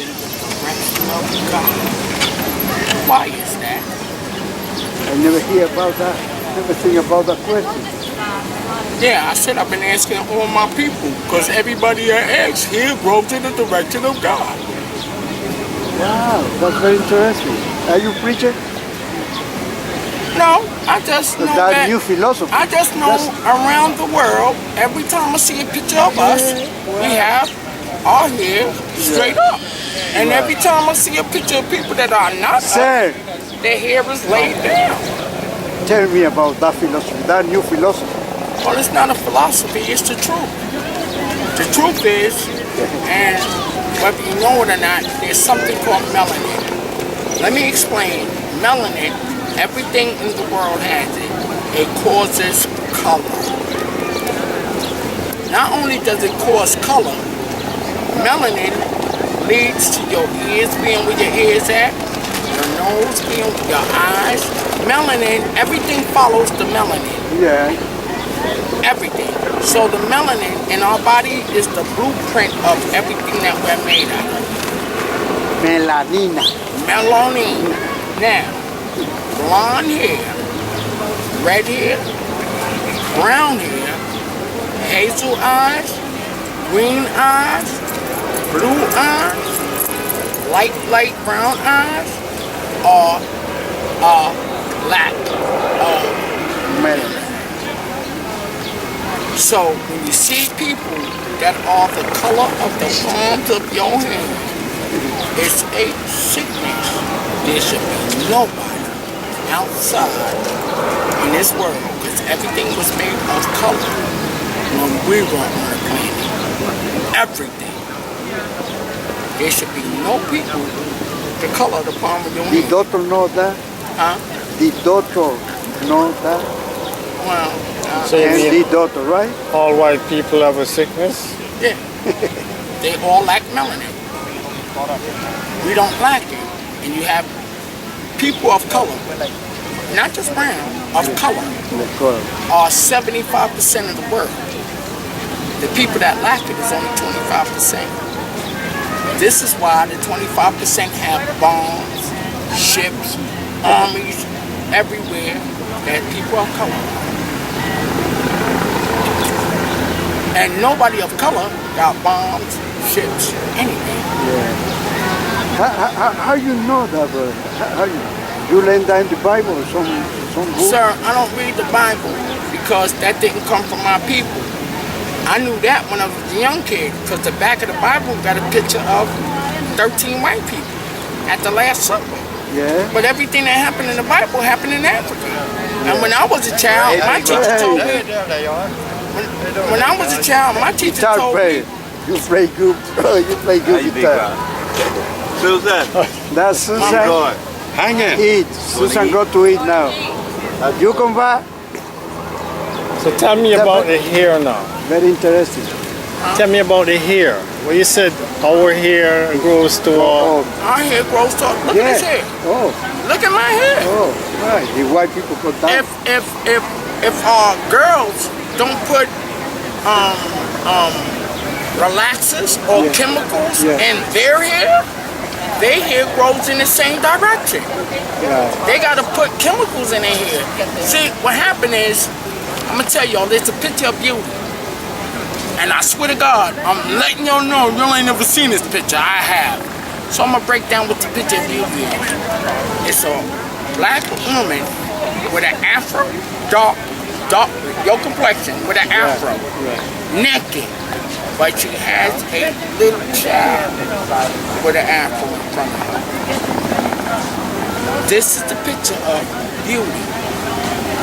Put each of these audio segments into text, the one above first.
in the direction of God. Why is that? I never hear about that. Never think about that question. Yeah, I said I've been asking all my people, because everybody I ask here grows in the direction of God. Wow, that's very interesting. Are you preacher? No, I just know that new philosophy. I just know around the world, every time I see a picture of us, we have our hair straight up. And every time I see a picture of people that are not Sir, us, their hair is laid down. tell me about that philosophy, that new philosophy. Well, it's not a philosophy, it's the truth. The truth is, and whether you know it or not, there's something called melanin. Let me explain. Melanin, everything in the world has it. It causes color. Not only does it cause color, melanin leads to your ears being where your ears at, your nose being where your eyes. Melanin, everything follows the melanin. Yeah. Everything. So the melanin in our body is the blueprint of everything that we're made out of. Melanina. Melanin. Now, blonde hair, red hair, brown hair, hazel eyes, green eyes, blue eyes, light brown eyes, or lack of melanin. So when you see people that are the color of the palms of your hand, it's a sickness. There should be nobody outside in this world, because everything was made of color when we were on the planet. Everything. There should be no people the color of the palm of your hand. Did doctor know that? Huh? Did doctor know that? Well, So you And mean the doctor, right? all white people have a sickness? yeah. They all lack melanin. We don't lack it. And you have people of color, not just brown, of color, are 75% of the world. The people that lack it is only 25%. This is why the 25% have bombs, ships, armies, everywhere that people of color. And nobody of color got bombs, ships, anything. Yeah. How you know that, brother? How you learn that in the Bible or some book? Sir, I don't read the Bible because that didn't come from my people. I knew that when I was a young kid, because the back of the Bible got a picture of 13 white people at the Last Supper. Yeah. But everything that happened in the Bible happened in Africa. And when I was a child, my teacher told me. When I was a child, my teacher told me. You play good. You play good guitar. Susan. That's Susan. Hang it. Eat. Susan go to eat now. You come back. So tell me about the hair now. Very interesting. Tell me about the hair. Well, you said our hair grows to Oh, Our hair grows to. Look at this hair. oh, Look at my hair. oh, right. The white people put that. If our girls don't put relaxers or chemicals in their hair grows in the same direction. Yeah. They gotta put chemicals in their hair. See, what happened is, I'm gonna tell y'all, there's a picture of beauty. And I swear to God, I'm letting y'all know, you ain't never seen this picture. I have. So I'm gonna break down what the picture of beauty is. It's a black woman with an afro, dark, your complexion, with an afro, naked. But she has a little child with an afro in front of her. This is the picture of beauty.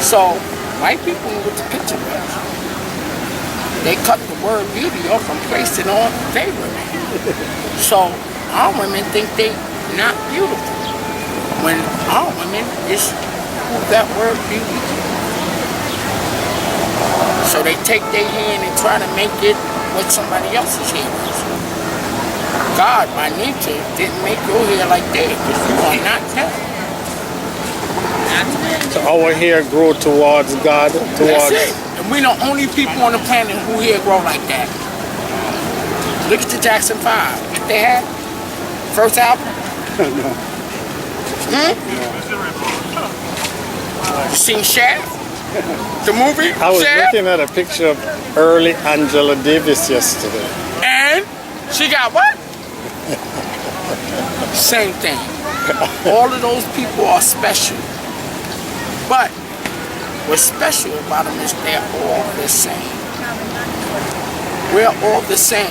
So, white people knew what the picture was. They cut the word beauty off and placed it on their women. So, our women think they not beautiful. When our women is that word beauty. So they take their hand and try to make it what somebody else's hair is. God, by nature, didn't make your hair like that, because you are not that. So our hair grow towards God, That's towards. it. And we're the only people on the planet who hair grow like that. Look at the Jackson 5. If they had first album? No. You seen Shaft? The movie? I was Shaft? looking at a picture of early Angela Davis yesterday. And she got what? Same thing. All of those people are special. But what's special about them is they're all the same. We're all the same.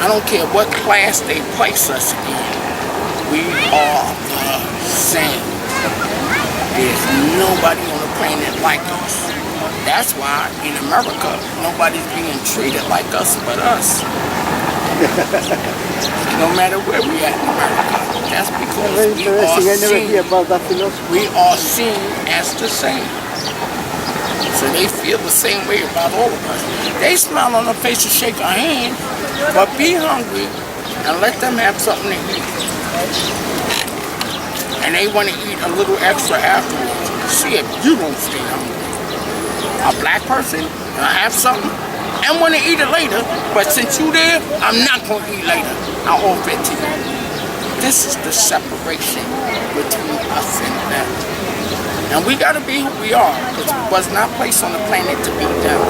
I don't care what class they place us in. We are the same. There's nobody on the planet like us. That's why in America, nobody's being treated like us but us. No matter where we at in America. That's because Very interesting. I never hear about that philosophy. we are seen as the same. So they feel the same way about all of us. They smile on their face and shake our hand, but be hungry and let them have something to eat. And they want to eat a little extra afterwards. See if you don't stay hungry. A black person will have something and want to eat it later, but since you there, I'm not going to eat later. I'll offer it to you. This is the separation between us and them. And we got to be who we are, because we was not placed on the planet to be them.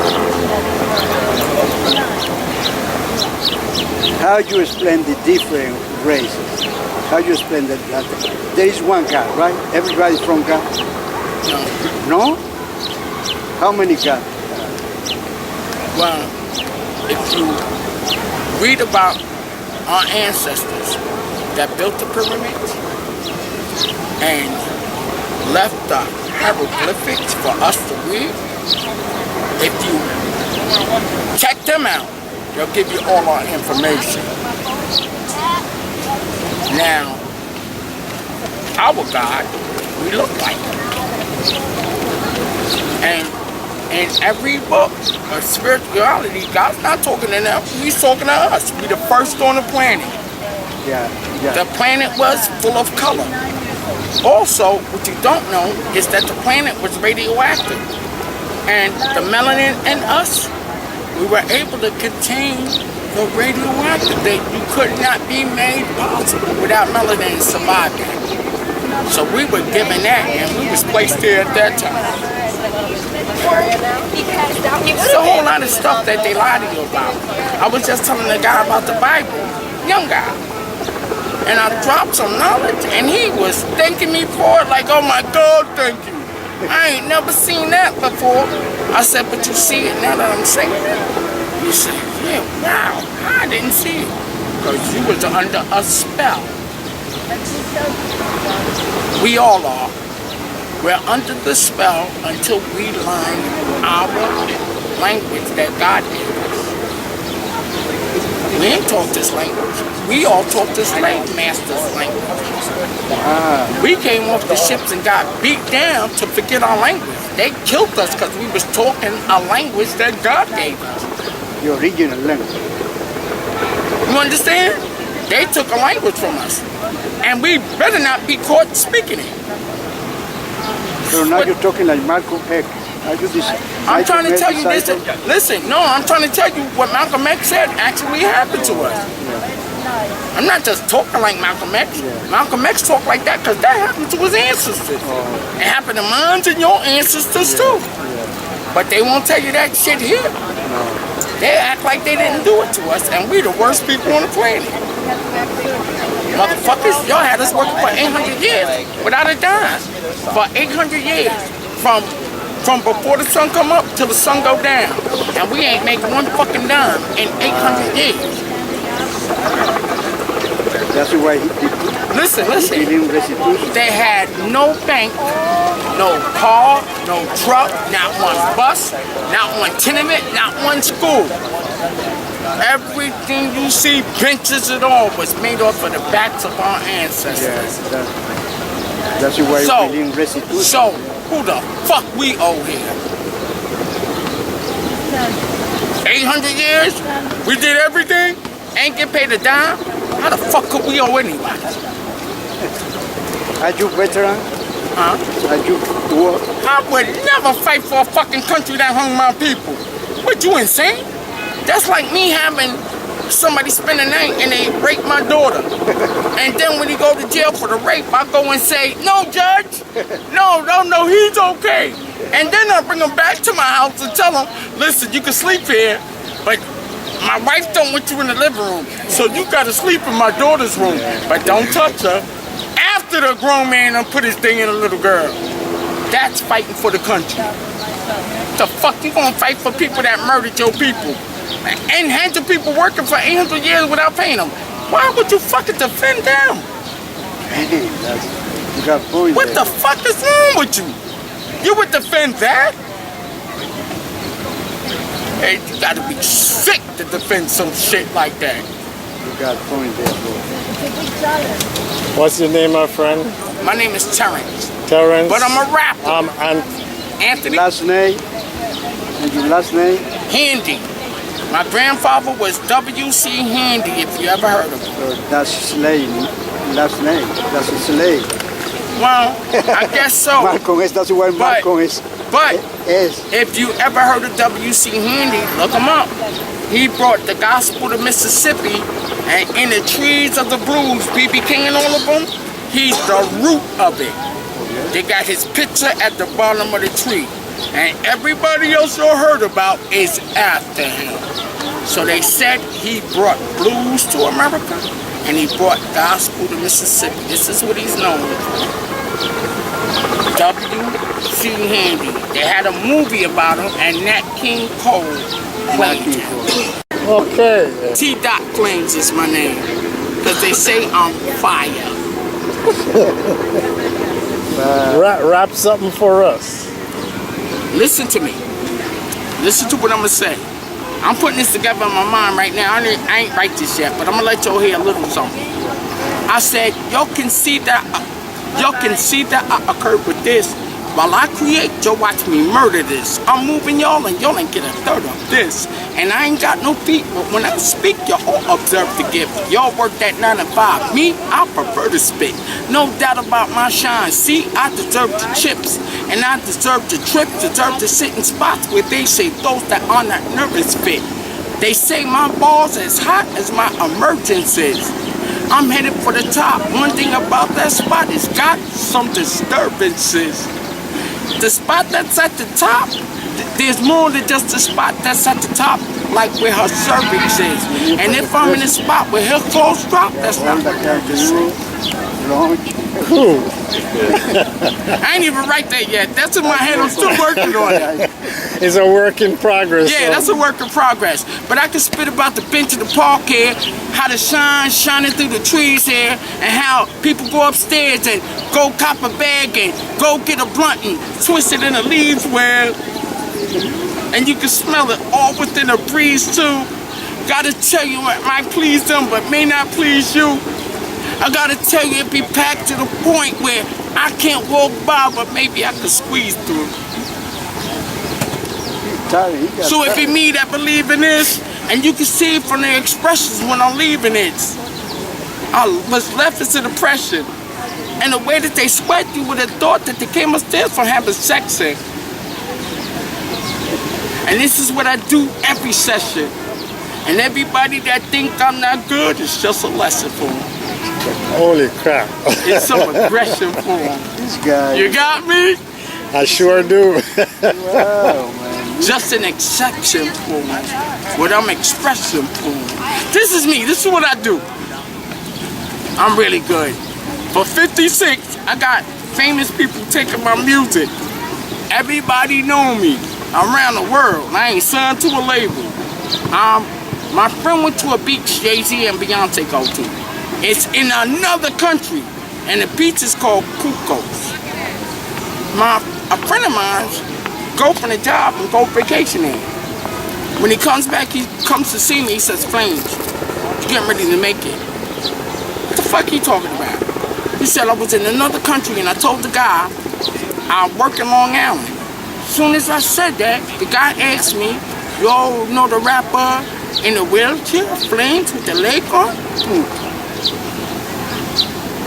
How do you explain the different races? How do you explain that there is one God, right? Everybody from God? No. No? How many God? Well, if you read about our ancestors that built the pyramids and left the hieroglyphics for us to read, if you check them out, they'll give you all our information. Now, our God, we look like him. And in every book of spirituality, God's not talking to them, he's talking to us. We the first on the planet. Yeah. The planet was full of color. Also, what you don't know is that the planet was radioactive. And the melanin in us, we were able to contain the radioactive that you could not be made possible without melanin surviving. So we were given that and we was placed there at that time. There's a whole lot of stuff that they lie to you about. I was just telling the guy about the Bible, young guy. And I dropped some knowledge and he was thanking me for it like, oh my God, thank you. I ain't never seen that before. I said, but you see it now that I'm saying it? He said, yeah, wow, I didn't see it. Because you was under a spell. We all are. We're under the spell until we learn our language that God gave us. We ain't taught this language. We all taught the slave masters language. We came off the ships and got beat down to forget our language. They killed us because we was talking a language that God gave us. The original language. You understand? They took a language from us. And we better not be caught speaking it. So now you're talking like Malcolm X. I'm trying to tell you this. Listen, no, I'm trying to tell you what Malcolm X said actually happened to us. I'm not just talking like Malcolm X. Malcolm X talked like that because that happened to his ancestors. It happened to mine and your ancestors too. But they won't tell you that shit here. They act like they didn't do it to us, and we the worst people on the planet. Motherfuckers, y'all had us working for 800 years without a dime. For 800 years. From before the sun come up till the sun go down. And we ain't making one fucking dime in 800 years. That's why Listen. he didn't restitution. They had no bank, no car, no truck, not one bus, not one tenement, not one school. Everything you see, benches and all, was made off of the backs of our ancestors. Yes, that's why we didn't restitution. So, who the fuck we owe here? 800 years? We did everything? Ain't get paid a dime? How the fuck could we owe anybody? Are you veteran? Huh? Are you war? I would never fight for a fucking country that hung my people. What, you insane? That's like me having somebody spend the night and they rape my daughter. And then when he go to jail for the rape, I go and say, no, judge, no, he's okay. And then I bring him back to my house and tell him, listen, you can sleep here, but my wife don't want you in the living room, so you gotta sleep in my daughter's room, but don't touch her. After the grown man done put his thing in a little girl. That's fighting for the country. The fuck you gonna fight for people that murdered your people? And had your people working for 800 years without paying them? Why would you fucking defend them? You got point. What the fuck is wrong with you? You would defend that? Hey, you gotta be sick to defend some shit like that. You got point there, bro. What's your name, my friend? My name is Terrence. Terrence. But I'm a rapper. And Anthony Last name? And your last name? Handy. My grandfather was W.C. Handy, if you ever heard of him. So that's slave. Last name. That's a slave. Well, I guess so. Malcolm is, that's why Malcolm is. But Yes. if you ever heard of W.C. Handy, look him up. He brought the gospel to Mississippi, and in the trees of the blues, B.B. King and all of them, he's the root of it. They got his picture at the bottom of the tree. And everybody else you heard about is after him. So they said he brought blues to America, and he brought gospel to Mississippi. This is what he's known for. W.C. Handy. They had a movie about him, and Nat King Cole played him. okay. T. Dot Flames is my name, because they say I'm fire. Rap something for us. Listen to me. Listen to what I'm going to say. I'm putting this together in my mind right now. I ain't write this yet, but I'm going to let y'all hear a little something. I said, y'all can see that I occurred with this. While I create, y'all watch me murder this. I'm moving y'all and y'all ain't get a third of this. And I ain't got no feet, but when I speak, y'all all observe the gift. Y'all work that 9 to 5. Me, I prefer to spit. No doubt about my shine. See, I deserve the chips. And I deserve the trip, deserve to sit in spots where they say those that are not nervous fit. They say my balls as hot as my emergencies. I'm headed for the top. One thing about that spot is got some disturbances. The spot that's at the top, there's more than just the spot that's at the top, like where her cervix is. And if I'm in a spot where her clothes drop, that's not what I'm Cool. I ain't even write that yet. That's in my head. I'm still working on it. It's a work in progress. Yeah, that's a work in progress. But I can spit about the bench in the park here, how the sun's shining through the trees here, and how people go upstairs and go cop a bag and go get a blunt and twist it in the leaves where, and you can smell it all within a breeze too. Gotta tell you, it might please them, but may not please you. I gotta tell you, it be packed to the point where I can't walk by, but maybe I could squeeze through. So if it me that believe in this, and you can see it from their expressions when I'm leaving it, I was left as a depression. And the way that they sweat, you would have thought that they came upstairs from having sex in. And this is what I do every session. And everybody that think I'm not good, it's just a lesson for them. Holy crap. It's some aggression for them. This guy. You got me? I sure do. Wow, man. Just an exception for them. What I'm expressing for them. This is me. This is what I do. I'm really good. For 56, I got famous people taking my music. Everybody know me around the world. I ain't signed to a label. My friend went to a beach Jay-Z and Beyonce go to. It's in another country, and the beach is called Cucos. A friend of mine go from the job and go vacationing. When he comes back, he comes to see me. He says, "Flames, you getting ready to make it?" What the fuck he talking about? He said, "I was in another country and I told the guy I'm working Long Island." As soon as I said that, the guy asked me, "You all know the rapper in the wheelchair, Flames, with the leg on?"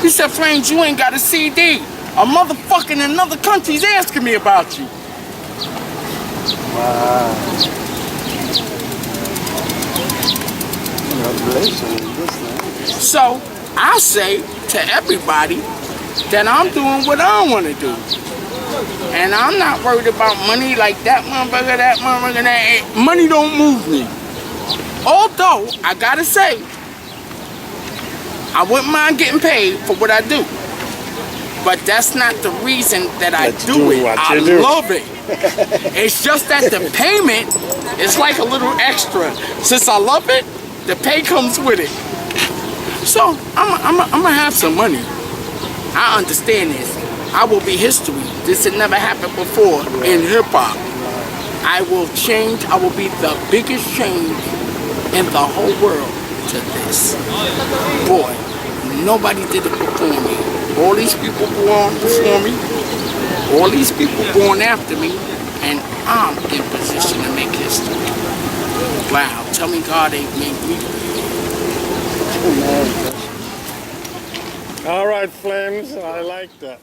He said, "Flames, you ain't got a CD. A motherfucker in another country's asking me about you." Wow. Congratulations. So, I say to everybody that I'm doing what I want to do. And I'm not worried about money like that motherfucker, that. Money don't move me. Although, I gotta say, I wouldn't mind getting paid for what I do. But that's not the reason that I do it. I love it. It's just that the payment is like a little extra. Since I love it, the pay comes with it. So, I'm gonna have some money. I understand this. I will be history. This had never happened before in hip-hop. I will change. I will be the biggest change in the whole world to this. Boy, nobody did it before me. All these people born before me, all these people born after me, and I'm in position to make history. Wow, tell me God ain't made me. All right, Flames, I like that.